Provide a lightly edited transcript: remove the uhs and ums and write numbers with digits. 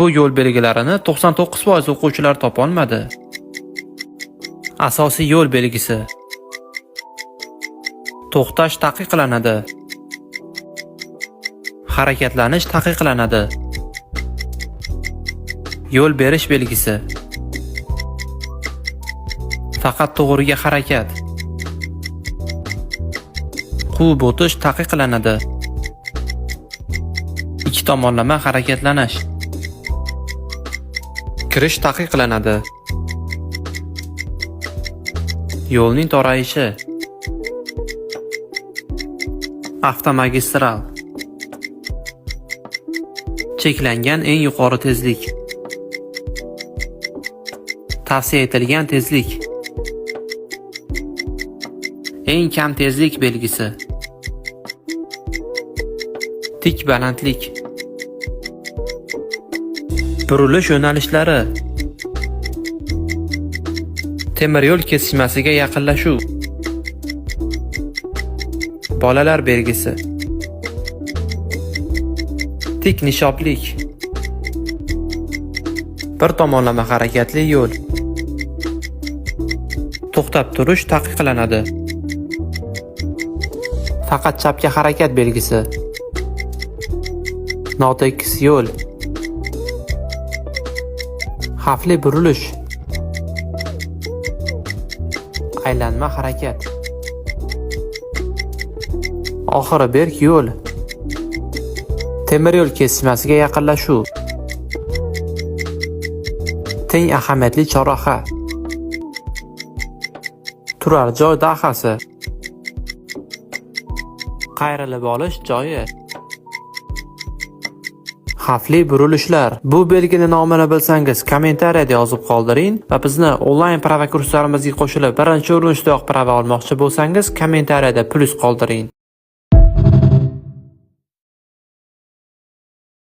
Bu yo'l belgilarini 99% o'quvchilar topolmadi. Asosiy yo'l belgisi. To'xtash taqiqlanadi. Harakatlanish taqiqlanadi. Yo'l berish belgisi. Faqat to'g'riga harakat. Quvib o'tish taqiqlanadi. Ikki tomonlama harakatlanish. Kirish taqiqlanadi. Yo'lning to'rayishi. Avtomagistral. Cheklangan eng yuqori tezlik. Tavsiya etilgan tezlik. Eng kam tezlik belgisi. Tik balandlik. Burilish yo'nalishlari. Temir yo'l kesishmasiga yaqinlashuv. Bolalar belgisi. Tik nishoblik. Bir tomonlama harakatli yo'l. To'xtab turish taqiqlanadi. Faqat chapga harakat belgisi. Notekis yo'l. Xavfli burilish. Aylanma harakat. Oxiri berk yo'l. Temir yo'l kesishmasiga yaqinlashuv. Teng ahamiyatli chorraha. Turar joy dahasi. Qayrilib olish joyi. Xavfli burilishlar. Bu belgini nomini bilsangiz kommentariyada yozib qoldiring va bizni onlayn prava kurslarimizga qo'shilib birinchi urinishdayoq prava olmoqchi bo'lsangiz kommentariyada plus qoldiring.